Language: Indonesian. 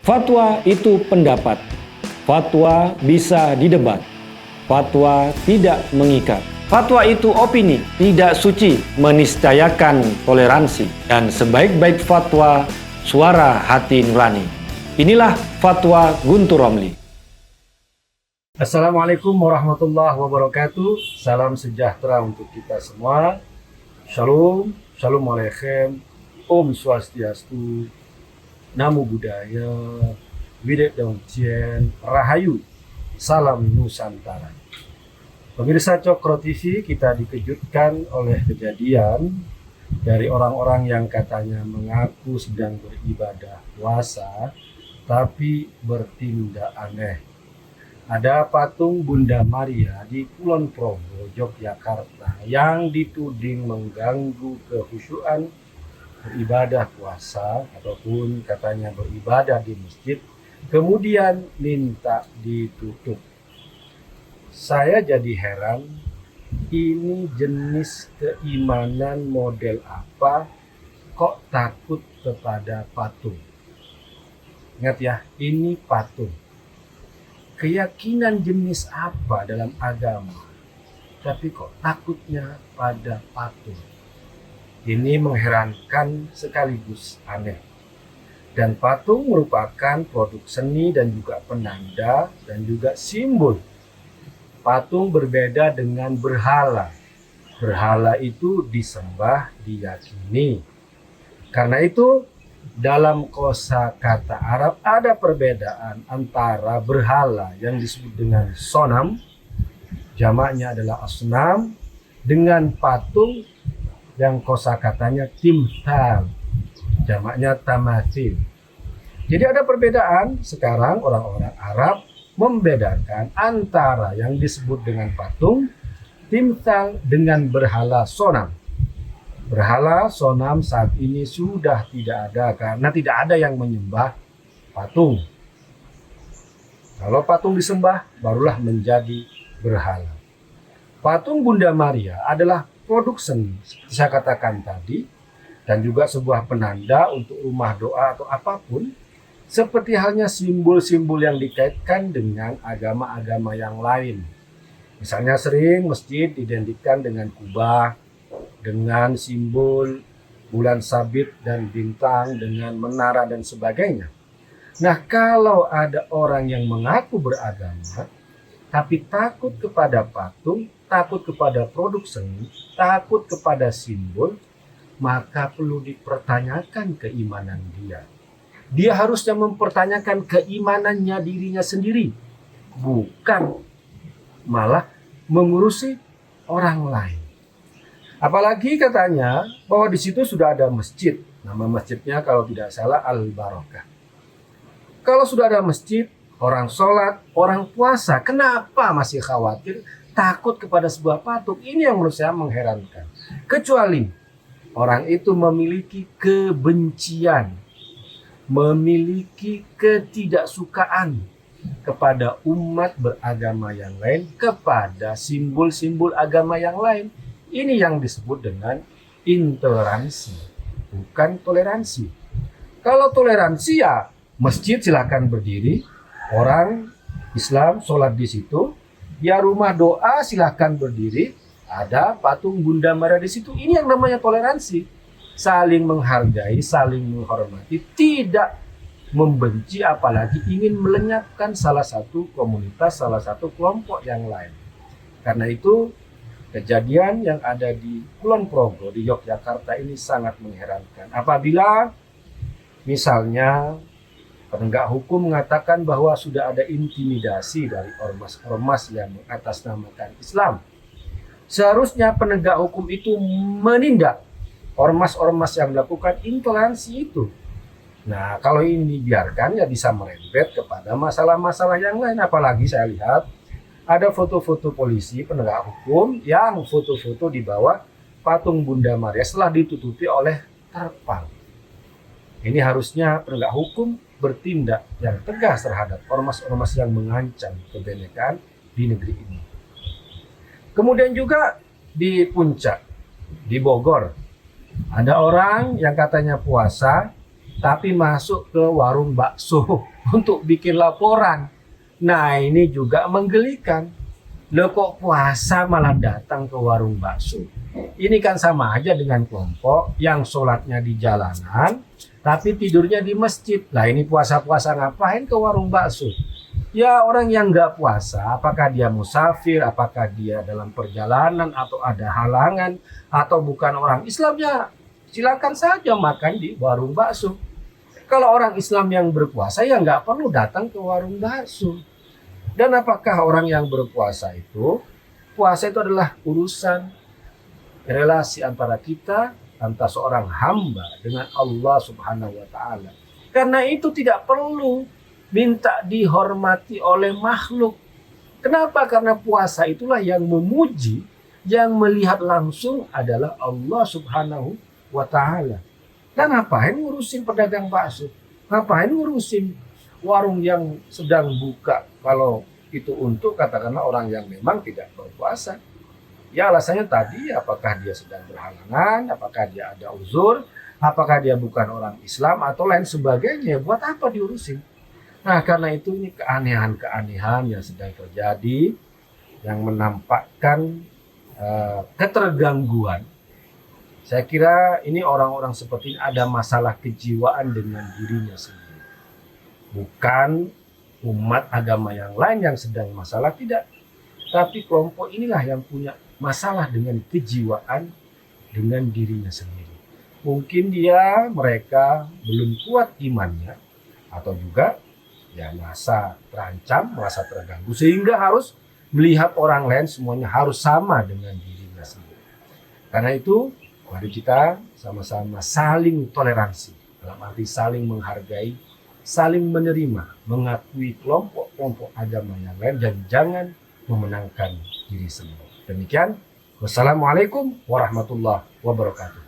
Fatwa itu pendapat. Fatwa bisa didebat. Fatwa tidak mengikat. Fatwa itu opini, tidak suci, meniscayakan toleransi. Dan sebaik-baik fatwa, suara hati nurani. Inilah Fatwa Guntur Romli. Assalamualaikum warahmatullahi wabarakatuh. Salam sejahtera untuk kita semua. Shalom, shalom aleichem, Om Swastiastu, Namo Buddhaya, Widek Dongcien, Rahayu, Salam Nusantara. Pemirsa Cokro TV, kita dikejutkan oleh kejadian dari orang-orang yang katanya mengaku sedang beribadah puasa, tapi bertindak aneh. Ada patung Bunda Maria di Kulon Progo, Yogyakarta yang dituding mengganggu kehusyuan beribadah puasa ataupun katanya beribadah di masjid, kemudian minta ditutup. Saya jadi heran, ini jenis keimanan model apa kok takut kepada patung? Ingat ya, ini patung. Keyakinan jenis apa dalam agama, tapi kok takutnya pada patung? Ini mengherankan sekaligus aneh. Dan patung merupakan produk seni dan juga penanda dan juga simbol. Patung berbeda dengan berhala. Berhala itu disembah, diyakini. Karena itu dalam kosakata Arab ada perbedaan antara berhala yang disebut dengan sonam, jamaknya adalah asnam, dengan patung yang kosakatanya timthal, jamaknya tamathil. Jadi ada perbedaan. Sekarang orang-orang Arab membedakan antara yang disebut dengan patung timthal dengan berhala sonam. Berhala sonam saat ini sudah tidak ada karena tidak ada yang menyembah patung. Kalau patung disembah, barulah menjadi berhala. Patung Bunda Maria adalah produk seni, seperti saya katakan tadi, dan juga sebuah penanda untuk rumah doa atau apapun, seperti halnya simbol-simbol yang dikaitkan dengan agama-agama yang lain. Misalnya sering masjid identikkan dengan kubah, dengan simbol bulan sabit dan bintang, dengan menara dan sebagainya. Nah, kalau ada orang yang mengaku beragama, tapi takut kepada patung, takut kepada produk seni, takut kepada simbol, maka perlu dipertanyakan keimanan dia. Dia harusnya mempertanyakan keimanannya dirinya sendiri, bukan malah mengurusi orang lain. Apalagi katanya bahwa di situ sudah ada masjid. Nama masjidnya kalau tidak salah Al-Barokah. Kalau sudah ada masjid, orang sholat, orang puasa, kenapa masih khawatir, takut kepada sebuah patung? Ini yang menurut saya mengherankan. Kecuali orang itu memiliki kebencian, memiliki ketidaksukaan kepada umat beragama yang lain, kepada simbol-simbol agama yang lain. Ini yang disebut dengan intoleransi, bukan toleransi. Kalau toleransi ya masjid silakan berdiri, orang Islam sholat di situ, ya rumah doa silakan berdiri, ada patung Bunda Maria di situ. Ini yang namanya toleransi, saling menghargai, saling menghormati, tidak membenci, apalagi ingin melenyapkan salah satu komunitas, salah satu kelompok yang lain. Karena itu kejadian yang ada di Kulon Progo di Yogyakarta ini sangat mengherankan. Apabila misalnya Penegak hukum mengatakan bahwa sudah ada intimidasi dari ormas-ormas yang mengatasnamakan Islam. Seharusnya penegak hukum itu menindak ormas-ormas yang melakukan intoleransi itu. Nah, kalau ini dibiarkan ya bisa merembet kepada masalah-masalah yang lain. Apalagi saya lihat ada foto-foto polisi penegak hukum yang foto-foto di bawah patung Bunda Maria setelah ditutupi oleh terpal. Ini harusnya penegak hukum bertindak yang tegas terhadap ormas-ormas yang mengancam kebenekaan di negeri ini. Kemudian juga di Puncak, di Bogor, ada orang yang katanya puasa tapi masuk ke warung bakso untuk bikin laporan. Nah, ini juga menggelikan. Loh, kok puasa malah datang ke warung bakso? Ini kan sama aja dengan kelompok yang sholatnya di jalanan tapi tidurnya di masjid. Lah, ini puasa-puasa ngapain ke warung bakso? Ya, orang yang nggak puasa, apakah dia musafir, apakah dia dalam perjalanan atau ada halangan atau bukan orang Islam, ya silakan saja makan di warung bakso. Kalau orang Islam yang berpuasa ya nggak perlu datang ke warung bakso. Dan apakah orang yang berpuasa itu, puasa itu adalah urusan relasi antara kita, antara seorang hamba dengan Allah Subhanahu wa Ta'ala. Karena itu tidak perlu minta dihormati oleh makhluk. Kenapa? Karena puasa itulah yang memuji, yang melihat langsung adalah Allah Subhanahu wa Ta'ala. Dan ngapain ngurusin pedagang bakso? Ngapain ngurusin warung yang sedang buka kalau itu untuk katakanlah orang yang memang tidak berpuasa? Ya alasannya tadi, apakah dia sedang berhalangan, apakah dia ada uzur, apakah dia bukan orang Islam atau lain sebagainya. Buat apa diurusin? Nah, karena itu ini keanehan-keanehan yang sedang terjadi yang menampakkan ketergangguan. Saya kira ini orang-orang seperti ini ada masalah kejiwaan dengan dirinya sendiri. Bukan umat agama yang lain yang sedang masalah, tidak. Tapi kelompok inilah yang punya masalah dengan kejiwaan dengan dirinya sendiri. Mungkin mereka belum kuat imannya atau juga ya merasa terancam, merasa terganggu sehingga harus melihat orang lain semuanya harus sama dengan dirinya sendiri. Karena itu mari kita sama-sama saling toleransi, dalam arti saling menghargai, saling menerima, mengakui kelompok-kelompok agama yang lain dan jangan memenangkan diri sendiri. Demikian, wassalamualaikum warahmatullahi wabarakatuh.